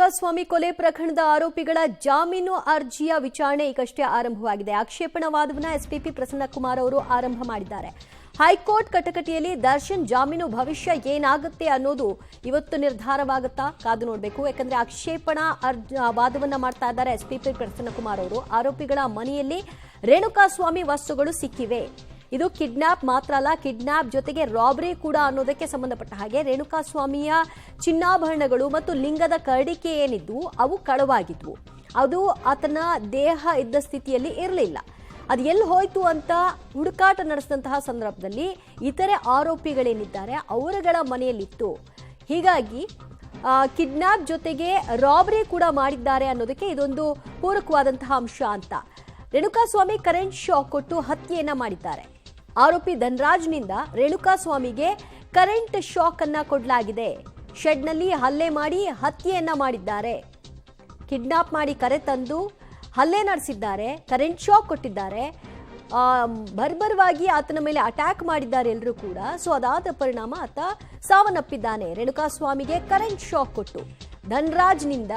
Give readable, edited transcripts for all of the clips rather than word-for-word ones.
ರೇಣುಕಾಸ್ವಾಮಿ ಕೊಲೆ ಪ್ರಕರಣದ ಆರೋಪಿಗಳ ಜಾಮೀನು ಅರ್ಜಿಯ ವಿಚಾರಣೆ ಈಗಷ್ಟೇ ಆರಂಭವಾಗಿದೆ. ಆಕ್ಷೇಪಣಾ ವಾದವನ್ನು ಎಸ್ಪಿಪಿ ಪ್ರಸನ್ನಕುಮಾರ್ ಅವರು ಆರಂಭ ಮಾಡಿದ್ದಾರೆ. ಹೈಕೋರ್ಟ್ ಕಟಕಟಿಯಲ್ಲಿ ದರ್ಶನ್ ಜಾಮೀನು ಭವಿಷ್ಯ ಏನಾಗುತ್ತೆ ಅನ್ನೋದು ಇವತ್ತು ನಿರ್ಧಾರವಾಗುತ್ತಾ ಕಾದು ನೋಡಬೇಕು. ಯಾಕಂದ್ರೆ ಆಕ್ಷೇಪಣಾ ವಾದವನ್ನ ಮಾಡ್ತಾ ಇದ್ದಾರೆ ಎಸ್ಪಿಪಿ ಪ್ರಸನ್ನಕುಮಾರ್ ಅವರು. ಆರೋಪಿಗಳ ಮನೆಯಲ್ಲಿ ರೇಣುಕಾಸ್ವಾಮಿ ವಸ್ತುಗಳು ಸಿಕ್ಕಿವೆ. ಇದು ಕಿಡ್ನಾಪ್ ಮಾತ್ರ ಅಲ್ಲ, ಕಿಡ್ನಾಪ್ ಜೊತೆಗೆ ರಾಬರಿ ಕೂಡ ಅನ್ನೋದಕ್ಕೆ ಸಂಬಂಧಪಟ್ಟ ಹಾಗೆ ರೇಣುಕಾಸ್ವಾಮಿಯ ಚಿನ್ನಾಭರಣಗಳು ಮತ್ತು ಲಿಂಗದ ಕರಡಿಕೆ ಏನಿದ್ವು ಅವು ಕಳವಾಗಿದ್ವು. ಅದು ಆತನ ದೇಹ ಇದ್ದ ಸ್ಥಿತಿಯಲ್ಲಿ ಇರಲಿಲ್ಲ. ಅದು ಎಲ್ಲಿ ಹೋಯ್ತು ಅಂತ ಹುಡುಕಾಟ ನಡೆಸಿದಂತಹ ಸಂದರ್ಭದಲ್ಲಿ ಇತರೆ ಆರೋಪಿಗಳೇನಿದ್ದಾರೆ ಅವರುಗಳ ಮನೆಯಲ್ಲಿತ್ತು. ಹೀಗಾಗಿ ಕಿಡ್ನಾಪ್ ಜೊತೆಗೆ ರಾಬರಿ ಕೂಡ ಮಾಡಿದ್ದಾರೆ ಅನ್ನೋದಕ್ಕೆ ಇದೊಂದು ಪೂರಕವಾದಂತಹ ಅಂಶ ಅಂತ. ರೇಣುಕಾಸ್ವಾಮಿ ಕರೆಂಟ್ ಶಾಕ್ ಕೊಟ್ಟು ಹತ್ಯೆಯನ್ನ ಮಾಡಿದ್ದಾರೆ. ಆರೋಪಿ ಧನರಾಜ್ನಿಂದ ರೇಣುಕಾಸ್ವಾಮಿಗೆ ಕರೆಂಟ್ ಶಾಕ್ ಅನ್ನ ಕೊಡಲಾಗಿದೆ. ಶೆಡ್ನಲ್ಲಿ ಹಲ್ಲೆ ಮಾಡಿ ಹತ್ಯೆಯನ್ನ ಮಾಡಿದ್ದಾರೆ. ಕಿಡ್ನಾಪ್ ಮಾಡಿ ಕರೆ ತಂದು ಹಲ್ಲೆ ನಡೆಸಿದ್ದಾರೆ, ಕರೆಂಟ್ ಶಾಕ್ ಕೊಟ್ಟಿದ್ದಾರೆ, ಬರ್ಬರವಾಗಿ ಆತನ ಮೇಲೆ ಅಟ್ಯಾಕ್ ಮಾಡಿದ್ದಾರೆ ಎಲ್ಲರೂ ಕೂಡ. ಸೊ ಅದಾದ ಪರಿಣಾಮ ಆತ ಸಾವನ್ನಪ್ಪಿದ್ದಾನೆ. ರೇಣುಕಾಸ್ವಾಮಿಗೆ ಕರೆಂಟ್ ಶಾಕ್ ಕೊಟ್ಟು ಧನರಾಜ್ನಿಂದ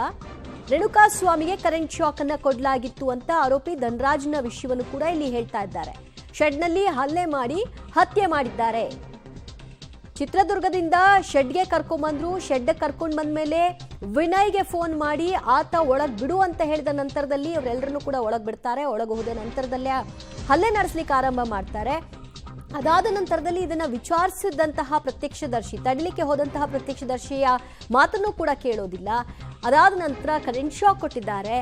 ರೇಣುಕಾಸ್ವಾಮಿಗೆ ಕರೆಂಟ್ ಶಾಕ್ ಅನ್ನ ಕೊಡಲಾಗಿತ್ತು ಅಂತ ಆರೋಪಿ ಧನರಾಜ್ನ ವಿಷಯವನ್ನು ಕೂಡ ಇಲ್ಲಿ ಹೇಳ್ತಾ ಇದ್ದಾರೆ. ಶೆಡ್ನಲ್ಲಿ ಹಲ್ಲೆ ಮಾಡಿ ಹತ್ಯೆ ಮಾಡಿದ್ದಾರೆ. ಚಿತ್ರದುರ್ಗದಿಂದ ಶೆಡ್ಗೆ ಕರ್ಕೊಂಡ್ಬಂದ್ರು. ಶೆಡ್ ಕರ್ಕೊಂಡ್ ಬಂದ ಮೇಲೆ ವಿನಯ್ಗೆ ಫೋನ್ ಮಾಡಿ ಆತ ಒಳಗ್ ಬಿಡು ಅಂತ ಹೇಳಿದ ನಂತರದಲ್ಲಿ ಅವರೆಲ್ಲರನ್ನು ಕೂಡ ಒಳಗ್ ಬಿಡ್ತಾರೆ. ಒಳಗೆ ಹೋದ ನಂತರದಲ್ಲೇ ಹಲ್ಲೆ ನಡೆಸಲಿಕ್ಕೆ ಆರಂಭ ಮಾಡ್ತಾರೆ. ಅದಾದ ನಂತರದಲ್ಲಿ ಇದನ್ನ ವಿಚಾರಿಸಿದಂತಹ ಪ್ರತ್ಯಕ್ಷದರ್ಶಿ, ತಡಲಿಕ್ಕೆ ಹೋದಂತಹ ಪ್ರತ್ಯಕ್ಷದರ್ಶಿಯ ಮಾತನ್ನು ಕೂಡ ಕೇಳೋದಿಲ್ಲ. ಅದಾದ ನಂತರ ಕರೆಂಟ್ ಶಾಕ್ ಕೊಟ್ಟಿದ್ದಾರೆ,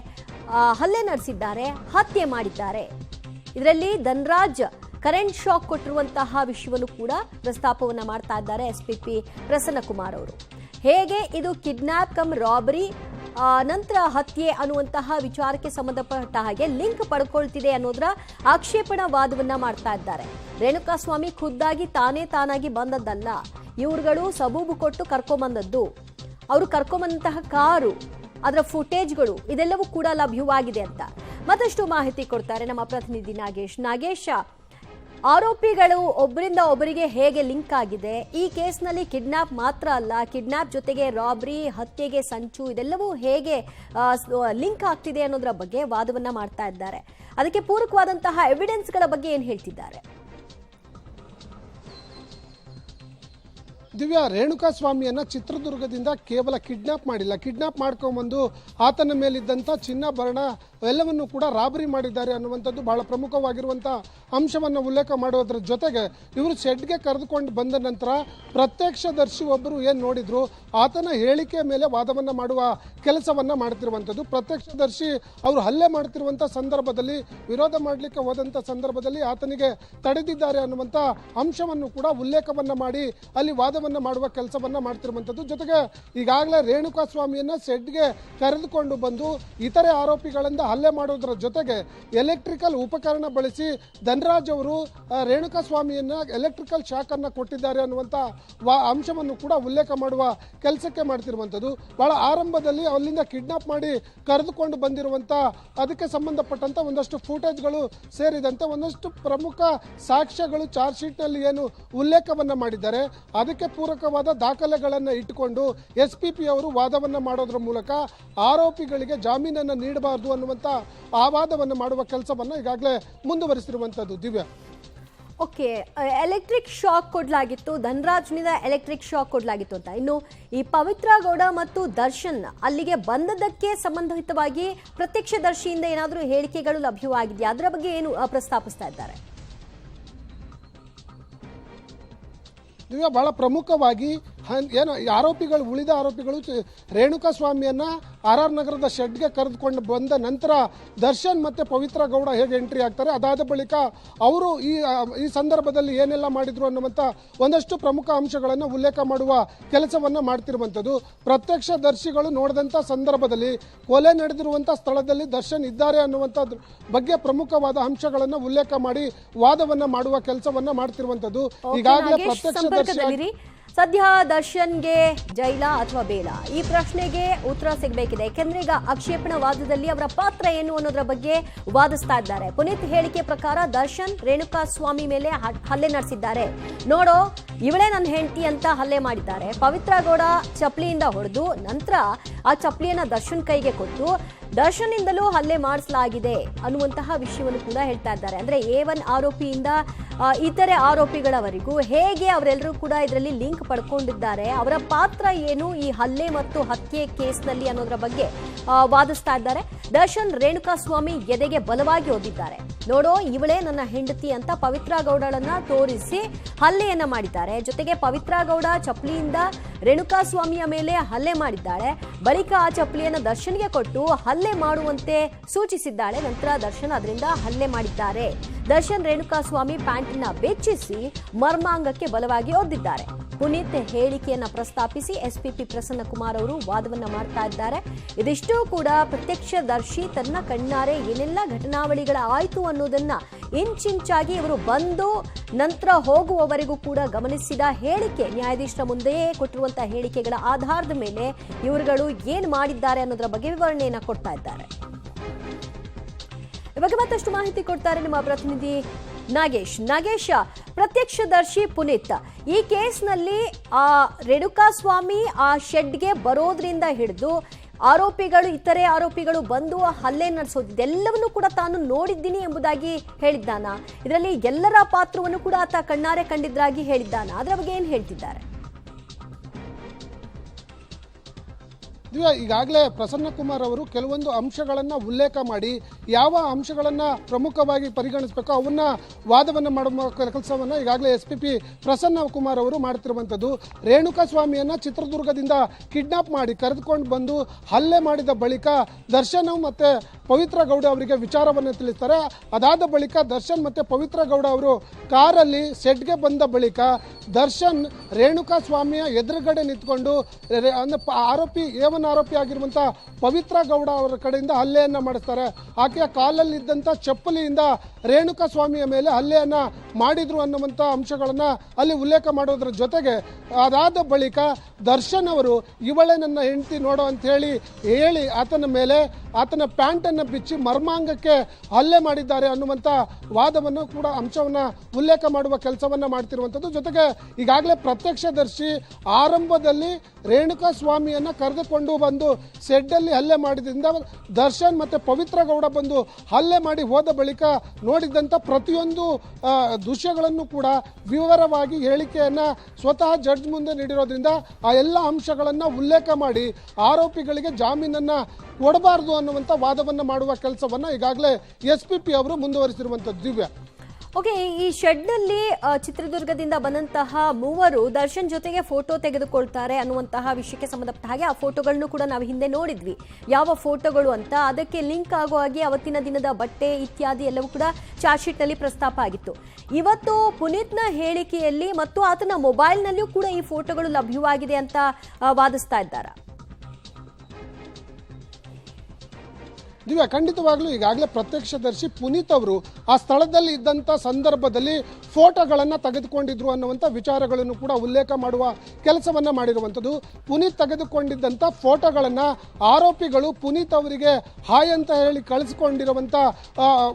ಹಲ್ಲೆ ನಡೆಸಿದ್ದಾರೆ, ಹತ್ಯೆ ಮಾಡಿದ್ದಾರೆ. ಇದರಲ್ಲಿ ಧನರಾಜ್ ಕರೆಂಟ್ ಶಾಕ್ ಕೊಟ್ಟಿರುವಂತಹ ವಿಷಯವನ್ನು ಕೂಡ ಪ್ರಸ್ತಾಪವನ್ನ ಮಾಡ್ತಾ ಇದ್ದಾರೆ ಎಸ್ಪಿಪಿ ಪ್ರಸನ್ನಕುಮಾರ್ ಅವರು. ಹೇಗೆ ಇದು ಕಿಡ್ನಾಪ್ ಕಮ್ ರಾಬರಿ ನಂತರ ಹತ್ಯೆ ಅನ್ನುವಂತಹ ವಿಚಾರಕ್ಕೆ ಸಂಬಂಧಪಟ್ಟ ಹಾಗೆ ಲಿಂಕ್ ಪಡ್ಕೊಳ್ತಿದೆ ಅನ್ನೋದರ ಆಕ್ಷೇಪಣಾ ವಾದವನ್ನ ಮಾಡ್ತಾ ಇದ್ದಾರೆ. ರೇಣುಕಾಸ್ವಾಮಿ ಖುದ್ದಾಗಿ ತಾನಾಗಿ ಬಂದದ್ದಲ್ಲ, ಇವರುಗಳು ಸಬೂಬು ಕೊಟ್ಟು ಕರ್ಕೊಂಬಂದದ್ದು. ಅವರು ಕರ್ಕೊಂಬಂತಹ ಕಾರು, ಅದರ ಫುಟೇಜ್ಗಳು ಇದೆಲ್ಲವೂ ಕೂಡ ಲಭ್ಯವಾಗಿದೆ ಅಂತ ಮತ್ತಷ್ಟು ಮಾಹಿತಿ ಕೊಡ್ತಾರೆ ನಮ್ಮ ಪ್ರತಿನಿಧಿ ನಾಗೇಶ್. ಆರೋಪಿಗಳು ಒಬ್ಬರಿಂದ ಒಬ್ಬರಿಗೆ ಹೇಗೆ ಲಿಂಕ್ ಆಗಿದೆ, ಈ ಕೇಸ್ನಲ್ಲಿ ಕಿಡ್ನಾಪ್ ಮಾತ್ರ ಅಲ್ಲ, ಕಿಡ್ನಾಪ್ ಜೊತೆಗೆ ರಾಬರಿ, ಹತ್ಯೆಗೆ ಸಂಚು, ಇದೆಲ್ಲವೂ ಹೇಗೆ ಲಿಂಕ್ ಆಗ್ತಿದೆ ಅನ್ನೋದರ ಬಗ್ಗೆ ವಾದವನ್ನ ಮಾಡ್ತಾ ಇದ್ದಾರೆ. ಅದಕ್ಕೆ ಪೂರಕವಾದಂತಹ ಎವಿಡೆನ್ಸ್ಗಳ ಬಗ್ಗೆ ಏನು ಹೇಳ್ತಿದ್ದಾರೆ? ದಿವ್ಯಾ, ರೇಣುಕಾಸ್ವಾಮಿಯನ್ನ ಚಿತ್ರದುರ್ಗದಿಂದ ಕೇವಲ ಕಿಡ್ನಾಪ್ ಮಾಡಿಲ್ಲ, ಕಿಡ್ನಾಪ್ ಮಾಡ್ಕೊಂಡ್ಬಂದು ಆತನ ಮೇಲಿದ್ದಂಥ ಚಿನ್ನಾಭರಣ ಎಲ್ಲವನ್ನು ಕೂಡ ರಾಬರಿ ಮಾಡಿದ್ದಾರೆ ಅನ್ನುವಂಥದ್ದು ಬಹಳ ಪ್ರಮುಖವಾಗಿರುವಂಥ ಅಂಶವನ್ನು ಉಲ್ಲೇಖ ಮಾಡೋದ್ರ ಜೊತೆಗೆ ಇವರು ಶೆಡ್ಗೆ ಕರೆದುಕೊಂಡು ಬಂದ ನಂತರ ಪ್ರತ್ಯಕ್ಷದರ್ಶಿ ಒಬ್ಬರು ಏನು ನೋಡಿದ್ರು ಆತನ ಹೇಳಿಕೆ ಮೇಲೆ ವಾದವನ್ನು ಮಾಡುವ ಕೆಲಸವನ್ನು ಮಾಡ್ತಿರುವಂಥದ್ದು. ಪ್ರತ್ಯಕ್ಷದರ್ಶಿ ಅವರು ಹಲ್ಲೆ ಮಾಡ್ತಿರುವಂಥ ಸಂದರ್ಭದಲ್ಲಿ, ವಿರೋಧ ಮಾಡಲಿಕ್ಕೆ ಹೋದಂಥ ಸಂದರ್ಭದಲ್ಲಿ ಆತನಿಗೆ ತಡೆದಿದ್ದಾರೆ ಅನ್ನುವಂಥ ಅಂಶವನ್ನು ಕೂಡ ಉಲ್ಲೇಖವನ್ನು ಮಾಡಿ ಅಲ್ಲಿ ವಾದವನ್ನು ಮಾಡುವ ಕೆಲಸವನ್ನು ಮಾಡ್ತಿರುವಂಥದ್ದು. ಜೊತೆಗೆ ಈಗಾಗಲೇ ರೇಣುಕಾಸ್ವಾಮಿಯನ್ನ ಶೆಡ್ಗೆ ಕರೆದುಕೊಂಡು ಬಂದು ಇತರೆ ಆರೋಪಿಗಳಿಂದ ಹಲ್ಲೆ ಮಾಡೋದ್ರ ಜೊತೆಗೆ ಎಲೆಕ್ಟ್ರಿಕಲ್ ಉಪಕರಣ ಬಳಸಿ ಧನರಾಜ್ ಅವರು ರೇಣುಕಾಸ್ವಾಮಿಯನ್ನ ಎಲೆಕ್ಟ್ರಿಕಲ್ ಶಾಕ್ ಅನ್ನ ಕೊಟ್ಟಿದ್ದಾರೆ ಅನ್ನುವಂಥ ಅಂಶವನ್ನು ಕೂಡ ಉಲ್ಲೇಖ ಮಾಡುವ ಕೆಲಸಕ್ಕೆ ಮಾಡ್ತಿರುವಂಥದ್ದು. ಬಹಳ ಆರಂಭದಲ್ಲಿ ಅಲ್ಲಿಂದ ಕಿಡ್ನಾಪ್ ಮಾಡಿ ಕರೆದುಕೊಂಡು ಬಂದಿರುವಂಥ ಅದಕ್ಕೆ ಸಂಬಂಧಪಟ್ಟಂತ ಒಂದಷ್ಟು ಫುಟೇಜ್ಗಳು ಸೇರಿದಂತೆ ಒಂದಷ್ಟು ಪ್ರಮುಖ ಸಾಕ್ಷ್ಯಗಳು ಚಾರ್ಜ್ ಶೀಟ್ನಲ್ಲಿ ಏನು ಉಲ್ಲೇಖವನ್ನ ಮಾಡಿದ್ದಾರೆ ಅದಕ್ಕೆ ಪೂರಕವಾದ ದಾಖಲೆಗಳನ್ನು ಇಟ್ಟುಕೊಂಡು ಎಸ್ಪಿಪಿ ಅವರು ವಾದವನ್ನ ಮಾಡೋದ್ರ ಮೂಲಕ ಆರೋಪಿಗಳಿಗೆ ಜಾಮೀನನ್ನು ನೀಡಬಾರದು ಅನ್ನುವಂಥ ಆ ವಾದವನ್ನು ಮಾಡುವ ಕೆಲಸವನ್ನು ಈಗಾಗಲೇ ಮುಂದುವರಿಸಿರುವಂಥದ್ದು. ದಿವ್ಯಾ, ಓಕೆ, ಎಲೆಕ್ಟ್ರಿಕ್ ಶಾಕ್ ಕೊಡಲಾಗಿತ್ತು, ಧನರಾಜ್ನಿಂದ ಎಲೆಕ್ಟ್ರಿಕ್ ಶಾಕ್ ಕೊಡಲಾಗಿತ್ತು ಅಂತ. ಇನ್ನು ಈ ಪವಿತ್ರ ಗೌಡ ಮತ್ತು ದರ್ಶನ್ ಅಲ್ಲಿಗೆ ಬಂದದಕ್ಕೆ ಸಂಬಂಧಿತವಾಗಿ ಪ್ರತ್ಯಕ್ಷದರ್ಶಿಯಿಂದ ಏನಾದರೂ ಹೇಳಿಕೆಗಳು ಲಭ್ಯವಾಗಿದೆಯಾ? ಅದರ ಬಗ್ಗೆ ಏನು ಪ್ರಸ್ತಾಪಿಸ್ತಾ ಇದ್ದಾರೆ? ದಿವ್ಯಾ, ಬಹಳ ಪ್ರಮುಖವಾಗಿ ಏನು ಆರೋಪಿಗಳು, ಉಳಿದ ಆರೋಪಿಗಳು ರೇಣುಕಾಸ್ವಾಮಿಯನ್ನ RR ನಗರದ ಶೆಡ್ಗೆ ಕರೆದುಕೊಂಡು ಬಂದ ನಂತರ ದರ್ಶನ್ ಮತ್ತೆ ಪವಿತ್ರ ಗೌಡ ಹೇಗೆ ಎಂಟ್ರಿ ಆಗ್ತಾರೆ, ಅದಾದ ಬಳಿಕ ಅವರು ಈ ಸಂದರ್ಭದಲ್ಲಿ ಏನೆಲ್ಲ ಮಾಡಿದ್ರು ಅನ್ನುವಂಥ ಒಂದಷ್ಟು ಪ್ರಮುಖ ಅಂಶಗಳನ್ನು ಉಲ್ಲೇಖ ಮಾಡುವ ಕೆಲಸವನ್ನು ಮಾಡ್ತಿರುವಂಥದ್ದು. ಪ್ರತ್ಯಕ್ಷದರ್ಶಿಗಳು ನೋಡಿದಂಥ ಸಂದರ್ಭದಲ್ಲಿ ಕೊಲೆ ನಡೆದಿರುವಂಥ ಸ್ಥಳದಲ್ಲಿ ದರ್ಶನ್ ಇದ್ದಾರೆ ಅನ್ನುವಂಥದ್ರ ಬಗ್ಗೆ ಪ್ರಮುಖವಾದ ಅಂಶಗಳನ್ನು ಉಲ್ಲೇಖ ಮಾಡಿ ವಾದವನ್ನು ಮಾಡುವ ಕೆಲಸವನ್ನು ಮಾಡ್ತಿರುವಂಥದ್ದು. ಈಗಾಗಲೇ ಪ್ರತ್ಯಕ್ಷದರ್ಶಿ ಸದ್ಯ ದರ್ಶನ್ಗೆ ಜೈಲ ಅಥವಾ ಬೇಲ ಈ ಪ್ರಶ್ನೆಗೆ ಉತ್ತರ ಸಿಗಬೇಕಿದೆ. ಯಾಕೆಂದ್ರೆ ಈಗ ಆಕ್ಷೇಪಣಾ ವಾದದಲ್ಲಿ ಅವರ ಪಾತ್ರ ಏನು ಅನ್ನೋದರ ಬಗ್ಗೆ ವಾದಿಸ್ತಾ ಇದ್ದಾರೆ. ಪುನೀತ್ ಹೇಳಿಕೆ ಪ್ರಕಾರ ದರ್ಶನ್ ರೇಣುಕಾ ಸ್ವಾಮಿ ಮೇಲೆ ಹಲ್ಲೆ ನಡೆಸಿದ್ದಾರೆ. ನೋಡೋ ಇವಳೇ ನನ್ನ ಹೆಂಡತಿ ಅಂತ ಹಲ್ಲೆ ಮಾಡಿದ್ದಾರೆ. ಪವಿತ್ರ ಗೌಡ ಚಪ್ಪಲಿಯಿಂದ ಹೊಡೆದು ನಂತರ ಆ ಚಪ್ಪಲಿಯನ್ನ ದರ್ಶನ್ ಕೈಗೆ ಕೊಟ್ಟು ದರ್ಶನ್ನಿಂದಲೂ ಹಲ್ಲೆ ಮಾಡಿಸಲಾಗಿದೆ ಅನ್ನುವಂತಹ ವಿಷಯವನ್ನು ಕೂಡ ಹೇಳ್ತಾ ಇದ್ದಾರೆ. ಅಂದ್ರೆ A1 ಆರೋಪಿಯಿಂದ ಇತರೆ ಆರೋಪಿಗಳವರೆಗೂ ಹೇಗೆ ಅವರೆಲ್ಲರೂ ಕೂಡ ಇದರಲ್ಲಿ ಲಿಂಕ್ ಪಡ್ಕೊಂಡಿದ್ದಾರೆ, ಅವರ ಪಾತ್ರ ಏನು ಈ ಹಲ್ಲೆ ಮತ್ತು ಹತ್ಯೆ ಕೇಸ್ನಲ್ಲಿ ಅನ್ನೋದರ ಬಗ್ಗೆ ವಾದಿಸ್ತಾ ಇದ್ದಾರೆ. ದರ್ಶನ್ ರೇಣುಕಾ ಸ್ವಾಮಿ ಎದೆಗೆ ಬಲವಾಗಿ ಒದ್ದಿದ್ದಾರೆ. ನೋಡೋ ಇವಳೇ ನನ್ನ ಹೆಂಡತಿ ಅಂತ ಪವಿತ್ರ ಗೌಡಳನ್ನ ತೋರಿಸಿ ಹಲ್ಲೆಯನ್ನ ಮಾಡಿದ್ದಾರೆ. ಜೊತೆಗೆ ಪವಿತ್ರ ಗೌಡ ಚಪ್ಪಲಿಯಿಂದ ರೇಣುಕಾ ಸ್ವಾಮಿಯ ಮೇಲೆ ಹಲ್ಲೆ ಮಾಡಿದ್ದಾಳೆ. ಬಳಿಕ ಆ ಚಪ್ಪಲಿಯನ್ನು ದರ್ಶನ್ಗೆ ಕೊಟ್ಟು ಹಲ್ಲೆ ಮಾಡುವಂತೆ ಸೂಚಿಸಿದ್ದಾಳೆ. ನಂತರ ದರ್ಶನ್ ಅದರಿಂದ ಹಲ್ಲೆ ಮಾಡಿದ್ದಾರೆ. ದರ್ಶನ್ ರೇಣುಕಾ ಸ್ವಾಮಿ ಪ್ಯಾಂಟನ್ನ ಬೆಚ್ಚಿಸಿ ಮರ್ಮಾಂಗಕ್ಕೆ ಬಲವಾಗಿ ಒದ್ದಿದ್ದಾರೆ. ಪುನೀತ್ ಹೇಳಿಕೆಯನ್ನ ಪ್ರಸ್ತಾಪಿಸಿ ಎಸ್ಪಿಪಿ ಪ್ರಸನ್ನಕುಮಾರ್ ಅವರು ವಾದವನ್ನ ಮಾಡ್ತಾ ಇದ್ದಾರೆ. ಇದಿಷ್ಟೂ ಕೂಡ ಪ್ರತ್ಯಕ್ಷದರ್ಶಿ ತನ್ನ ಕಣ್ಣಾರೆ ಏನೆಲ್ಲ ಘಟನಾವಳಿಗಳ ಆಯ್ತು ಅನ್ನೋದನ್ನ ಇಂಚಿಂಚಾಗಿ ಇವರು ಬಂದು ನಂತರ ಹೋಗುವವರೆಗೂ ಕೂಡ ಗಮನಿಸಿದ ಹೇಳಿಕೆ, ನ್ಯಾಯಾಧೀಶರ ಮುಂದೆಯೇ ಕೊಟ್ಟಿರುವಂತಹ ಹೇಳಿಕೆಗಳ ಆಧಾರದ ಮೇಲೆ ಇವರುಗಳು ಏನ್ ಮಾಡಿದ್ದಾರೆ ಅನ್ನೋದರ ಬಗ್ಗೆ ವಿವರಣೆಯನ್ನ ಕೊಡ್ತಾ ಇದ್ದಾರೆ. ಇವಾಗ ಮತ್ತಷ್ಟು ಮಾಹಿತಿ ಕೊಡ್ತಾರೆ ನಮ್ಮ ಪ್ರತಿನಿಧಿ ನಾಗೇಶ್. ಪ್ರತ್ಯಕ್ಷದರ್ಶಿ ಪುನೀತ್, ಈ ಕೇಸ್ನಲ್ಲಿ ಆ ರೇಣುಕಾ ಸ್ವಾಮಿ ಆ ಶೆಡ್ಗೆ ಬರೋದ್ರಿಂದ ಹಿಡಿದು ಇತರೆ ಆರೋಪಿಗಳು ಬಂದು ಹಲ್ಲೆ ನಡೆಸೋದು ಇದೆಲ್ಲವನ್ನೂ ಕೂಡ ತಾನು ನೋಡಿದ್ದೀನಿ ಎಂಬುದಾಗಿ ಹೇಳಿದ್ದಾನ. ಇದರಲ್ಲಿ ಎಲ್ಲರ ಪಾತ್ರವನ್ನು ಕೂಡ ಆತ ಕಣ್ಣಾರೆ ಕಂಡಿದ್ದಾಗಿ ಹೇಳಿದ್ದಾನ. ಅದರ ಬಗ್ಗೆ ಏನ್ ಹೇಳ್ತಿದ್ದಾರೆ? ಈಗಾಗಲೇ ಪ್ರಸನ್ನಕುಮಾರ್ ಅವರು ಕೆಲವೊಂದು ಅಂಶಗಳನ್ನು ಉಲ್ಲೇಖ ಮಾಡಿ ಯಾವ ಅಂಶಗಳನ್ನು ಪ್ರಮುಖವಾಗಿ ಪರಿಗಣಿಸಬೇಕು ಅವನ್ನ ವಾದವನ್ನು ಮಾಡುವ ಕೆಲಸವನ್ನು ಈಗಾಗಲೇ SPP ಪ್ರಸನ್ನಕುಮಾರ್ ಅವರು ಮಾಡ್ತಿರುವಂಥದ್ದು. ರೇಣುಕಾ ಸ್ವಾಮಿಯನ್ನ ಚಿತ್ರದುರ್ಗದಿಂದ ಕಿಡ್ನಾಪ್ ಮಾಡಿ ಕರೆದುಕೊಂಡು ಬಂದು ಹಲ್ಲೆ ಮಾಡಿದ ಬಳಿಕ ದರ್ಶನ್ ಮತ್ತೆ ಪವಿತ್ರ ಗೌಡ ಅವರಿಗೆ ವಿಚಾರವನ್ನು ತಿಳಿಸ್ತಾರೆ. ಅದಾದ ಬಳಿಕ ದರ್ಶನ್ ಮತ್ತೆ ಪವಿತ್ರ ಗೌಡ ಅವರು ಕಾರಲ್ಲಿ ಸೆಡ್ಗೆ ಬಂದ ಬಳಿಕ ದರ್ಶನ್ ರೇಣುಕಾ ಸ್ವಾಮಿಯ ಎದುರುಗಡೆ ನಿಂತ್ಕೊಂಡು ಆರೋಪಿ A1 ಆರೋಪಿ ಆಗಿರುವಂತಹ ಪವಿತ್ರ ಗೌಡ ಅವರ ಕಡೆಯಿಂದ ಹಲ್ಲೆಯನ್ನ ಮಾಡಿಸ್ತಾರೆ. ಆಕೆಯ ಕಾಲಲ್ಲಿ ಇದ್ದಂತ ಚಪ್ಪಲಿಯಿಂದ ರೇಣುಕಾ ಸ್ವಾಮಿಯ ಮೇಲೆ ಹಲ್ಲೆಯನ್ನ ಮಾಡಿದ್ರು ಅನ್ನುವಂತ ಅಂಶಗಳನ್ನ ಅಲ್ಲಿ ಉಲ್ಲೇಖ ಮಾಡೋದ್ರ ಜೊತೆಗೆ ಅದಾದ ಬಳಿಕ ದರ್ಶನ್ ಅವರು ಇವಳೇ ನನ್ನ ಹೆಂಡತಿ ನೋಡು ಅಂತ ಹೇಳಿ ಆತನ ಪ್ಯಾಂಟ್ ಅನ್ನ ಬಿಚ್ಚಿ ಮರ್ಮಾಂಗಕ್ಕೆ ಹಲ್ಲೆ ಮಾಡಿದ್ದಾರೆ ಅನ್ನುವಂತ ವಾದವನ್ನು ಕೂಡ ಅಂಶವನ್ನ ಉಲ್ಲೇಖ ಮಾಡುವ ಕೆಲಸವನ್ನ ಮಾಡ್ತಿರುವಂತದ್ದು. ಜೊತೆಗೆ ಈಗಾಗಲೇ ಪ್ರತ್ಯಕ್ಷದರ್ಶಿ ಆರಂಭದಲ್ಲಿ ರೇಣುಕಾ ಸ್ವಾಮಿಯನ್ನ ಕರೆದುಕೊಂಡು ಬಂದು ಸೆಡ್ ಅಲ್ಲಿ ಹಲ್ಲೆ ಮಾಡಿದ್ರಿಂದ ದರ್ಶನ್ ಮತ್ತೆ ಪವಿತ್ರ ಗೌಡ ಬಂದು ಹಲ್ಲೆ ಮಾಡಿ ಹೋದ ಬಳಿಕ ನೋಡಿದಂತ ಪ್ರತಿಯೊಂದು ದೃಶ್ಯಗಳನ್ನು ಕೂಡ ವಿವರವಾಗಿ ಹೇಳಿಕೆಯನ್ನ ಸ್ವತಃ ಜಡ್ಜ್ ಮುಂದೆ ನೀಡಿರೋದ್ರಿಂದ ಆ ಎಲ್ಲ ಅಂಶಗಳನ್ನ ಉಲ್ಲೇಖ ಮಾಡಿ ಆರೋಪಿಗಳಿಗೆ ಜಾಮೀನನ್ನ ಕೊಡಬಾರದು ಅನ್ನುವಂತ ವಾದವನ್ನ ಮಾಡುವ ಕೆಲಸವನ್ನ ಈಗಾಗಲೇ SPP ಅವರು ಮುಂದುವರಿಸಿರುವಂತದ್ದು. ದಿವ್ಯ, ಓಕೆ, ಈ ಶೆಡ್ನಲ್ಲಿ ಚಿತ್ರದುರ್ಗದಿಂದ ಬಂದಂತಹ ಮೂವರು ದರ್ಶನ್ ಜೊತೆಗೆ ಫೋಟೋ ತೆಗೆದುಕೊಳ್ತಾರೆ ಅನ್ನುವಂತಹ ವಿಷಯಕ್ಕೆ ಸಂಬಂಧಪಟ್ಟ ಹಾಗೆ ಆ ಫೋಟೋಗಳನ್ನು ಕೂಡ ನಾವು ಹಿಂದೆ ನೋಡಿದ್ವಿ. ಯಾವ ಫೋಟೋಗಳು ಅಂತ ಅದಕ್ಕೆ ಲಿಂಕ್ ಆಗೋ ಹಾಗೆ ಅವತ್ತಿನ ದಿನದ ಬಟ್ಟೆ ಇತ್ಯಾದಿ ಎಲ್ಲವೂ ಕೂಡ ಚಾರ್ಜ್ ಶೀಟ್ ನಲ್ಲಿ ಪ್ರಸ್ತಾಪ ಆಗಿತ್ತು. ಇವತ್ತು ಪುನೀತ್ನ ಹೇಳಿಕೆಯಲ್ಲಿ ಮತ್ತು ಆತನ ಮೊಬೈಲ್ನಲ್ಲಿಯೂ ಕೂಡ ಈ ಫೋಟೋಗಳು ಲಭ್ಯವಾಗಿದೆ ಅಂತ ವಾದಿಸ್ತಾ ಇದ್ದಾರೆ. ದಿವ್ಯ, ಖಂಡಿತವಾಗ್ಲೂ ಈಗಾಗಲೇ ಪ್ರತ್ಯಕ್ಷದರ್ಶಿ ಪುನೀತ್ ಅವರು ಆ ಸ್ಥಳದಲ್ಲಿ ಇದ್ದಂಥ ಸಂದರ್ಭದಲ್ಲಿ ಫೋಟೋಗಳನ್ನು ತೆಗೆದುಕೊಂಡಿದ್ರು ಅನ್ನುವಂಥ ವಿಚಾರಗಳನ್ನು ಕೂಡ ಉಲ್ಲೇಖ ಮಾಡುವ ಕೆಲಸವನ್ನ ಮಾಡಿರುವಂಥದ್ದು. ಪುನೀತ್ ತೆಗೆದುಕೊಂಡಿದ್ದಂಥ ಫೋಟೋಗಳನ್ನು ಆರೋಪಿಗಳು ಪುನೀತ್ ಅವರಿಗೆ ಹಾಯ್ ಅಂತ ಹೇಳಿ ಕಳಿಸಿಕೊಂಡಿರುವಂಥ